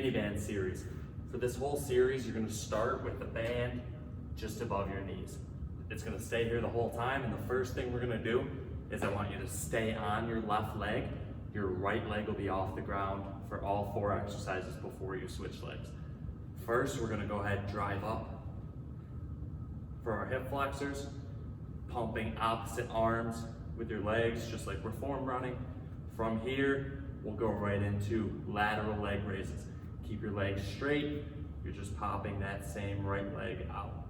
mini band series. For this whole series, you're gonna start with the band just above your knees. It's gonna stay here the whole time, and the first thing we're gonna do is I want you to stay on your left leg. Your right leg will be off the ground for all 4 exercises before you switch legs. First, we're gonna go ahead and drive up. For our hip flexors, pumping opposite arms with your legs, just like we're form running. From here, we'll go right into lateral leg raises. Keep your legs straight. You're just popping that same right leg out.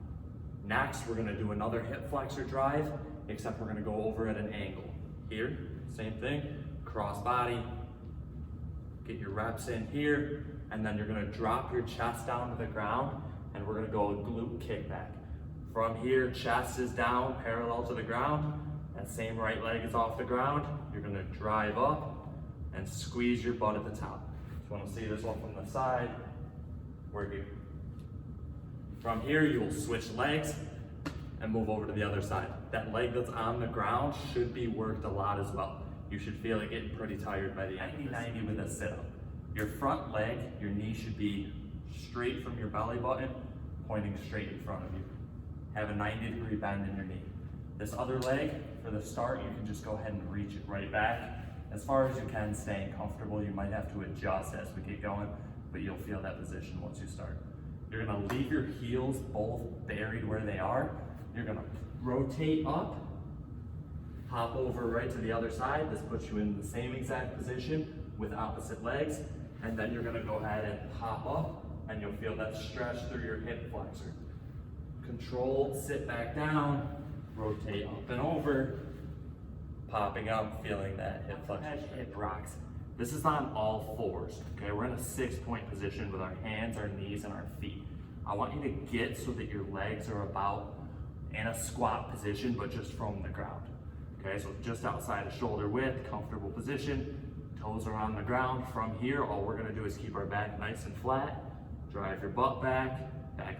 Next, we're gonna do another hip flexor drive, except we're gonna go over at an angle. Here, same thing, cross body, get your reps in here, and then you're gonna drop your chest down to the ground, and we're gonna go glute kickback. From here, chest is down, parallel to the ground, that same right leg is off the ground. You're gonna drive up and squeeze your butt at the top. If you wanna see this one from the side, we're here. From here, you will switch legs and move over to the other side. That leg that's on the ground should be worked a lot as well. You should feel it getting pretty tired by the end. 90-90 with a sit-up. Your front leg, your knee should be straight from your belly button, pointing straight in front of you. Have a 90-degree bend in your knee. This other leg, for the start, you can just go ahead and reach it right back. As far as you can, staying comfortable. You might have to adjust as we get going, but you'll feel that position once you start. You're gonna leave your heels both buried where they are. You're gonna rotate up, hop over right to the other side. This puts you in the same exact position with opposite legs. And then you're gonna go ahead and hop up, and you'll feel that stretch through your hip flexor. Controlled, sit back down, rotate up and over, popping up, feeling that hip flexor. Hip rocks. This is on all 4s, okay? We're in a 6-point position with our hands, our knees, and our feet. I want you to get so that your legs are about in a squat position, but just from the ground, okay? So just outside of shoulder width, comfortable position, toes are on the ground. From here, all we're gonna do is keep our back nice and flat, drive your butt back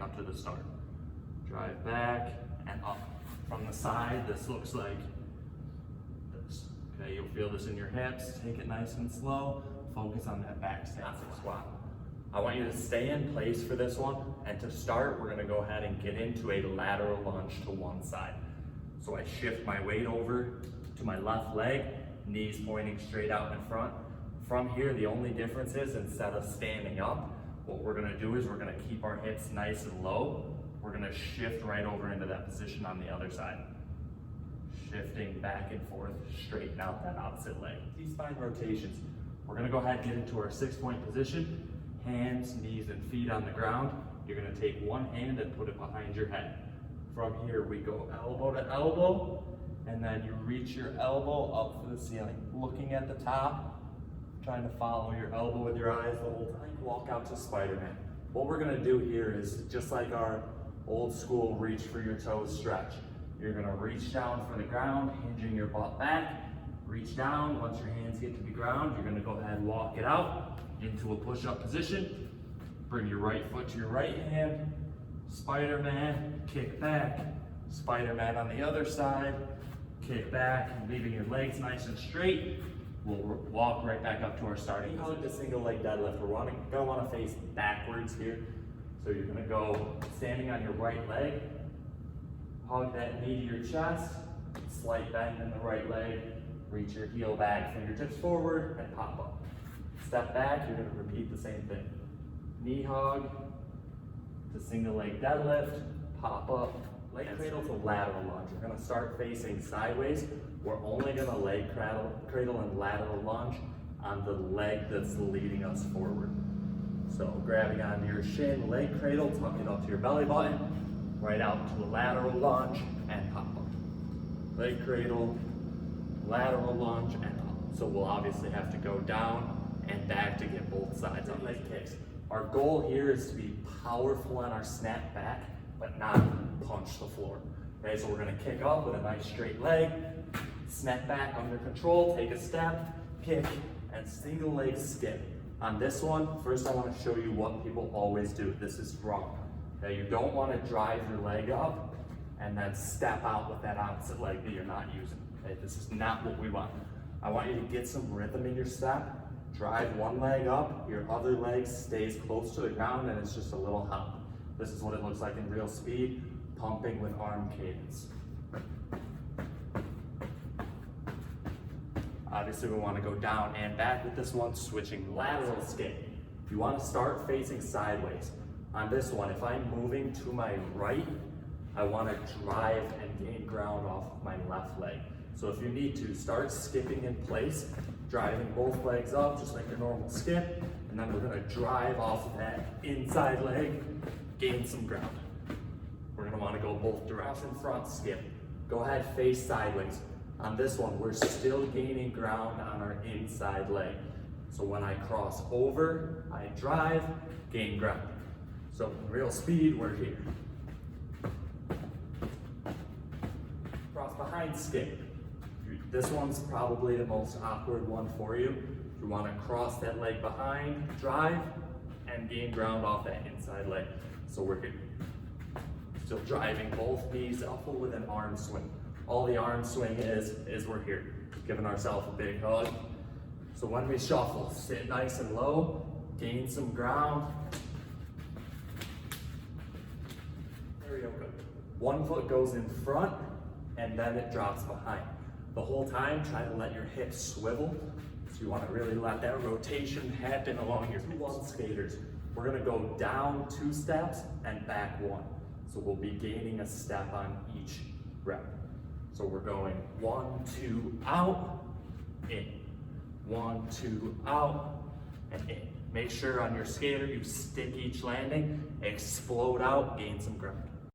up to the start. Drive back and up. From the side, this looks like this. Okay, you'll feel this in your hips. Take it nice and slow. Focus on that back stance of squat. I want you to stay in place for this one. And to start, we're gonna go ahead and get into a lateral lunge to one side. So I shift my weight over to my left leg, knees pointing straight out in front. From here, the only difference is instead of standing up, what we're gonna do is we're gonna keep our hips nice and low. We're gonna shift right over into that position on the other side. Shifting back and forth, straighten out that opposite leg. These spine rotations. We're gonna go ahead and get into our 6-point position. Hands, knees, and feet on the ground. You're gonna take one hand and put it behind your head. From here, we go elbow to elbow, and then you reach your elbow up for the ceiling. Looking at the top, trying to follow your elbow with your eyes the whole time. Walk out to Spider-Man. What we're gonna do here is just like our old school reach for your toes stretch. You're gonna reach down for the ground, hinging your butt back, reach down. Once your hands get to the ground, you're gonna go ahead and walk it out into a push-up position. Bring your right foot to your right hand, Spider-Man, kick back, Spider-Man on the other side, kick back, leaving your legs nice and straight. We'll walk right back up to our starting. Hug the single leg deadlift. We're gonna wanna face backwards here. So you're gonna go standing on your right leg, hug that knee to your chest, slight bend in the right leg, reach your heel back, fingertips forward, and pop up. Step back, you're gonna repeat the same thing. Knee hug to single leg deadlift, pop up, leg cradle to lateral lunge. We're gonna start facing sideways. We're only gonna leg cradle and lateral lunge on the leg that's leading us forward. So grabbing onto your shin, leg cradle, tuck it up to your belly button, right out to a lateral lunge and pop up. Leg cradle, lateral lunge and up. So we'll obviously have to go down and back to get both sides on leg kicks. Our goal here is to be powerful on our snap back, but not punch the floor. Okay, so we're gonna kick up with a nice straight leg, snap back under control, take a step, kick, and single leg skip. On this one, first I want to show you what people always do. This is wrong. Okay, you don't want to drive your leg up and then step out with that opposite leg that you're not using. Okay, this is not what we want. I want you to get some rhythm in your step, Drive one leg up, your other leg stays close to the ground, and it's just a little hop. This is what it looks like in real speed, pumping with arm cadence. Obviously we want to go down and back with this one, switching lateral skip. You want to start facing sideways. On this one, if I'm moving to my right, I want to drive and gain ground off of my left leg. So if you need to, start skipping in place, driving both legs up just like your normal skip, and then we're going to drive off of that inside leg, gain some ground. We're going to want to go both directions, front skip. Go ahead, face sideways. On this one, we're still gaining ground on our inside leg. So when I cross over, I drive, gain ground. So in real speed, we're here. Cross behind skip. This one's probably the most awkward one for you. You want to cross that leg behind, drive, and gain ground off that inside leg. So we're here. Still driving both knees up with an arm swing. All the arm swing is we're here, giving ourselves a big hug. So when we shuffle, sit nice and low, gain some ground. There we go, good. One foot goes in front, and then it drops behind. The whole time, try to let your hips swivel. So you want to really let that rotation happen along your one skaters. We're gonna go down 2 steps and back 1. So we'll be gaining a step on each rep. So we're going 1, 2, out, in. 1, 2, out, and in. Make sure on your skater you stick each landing, explode out, gain some ground.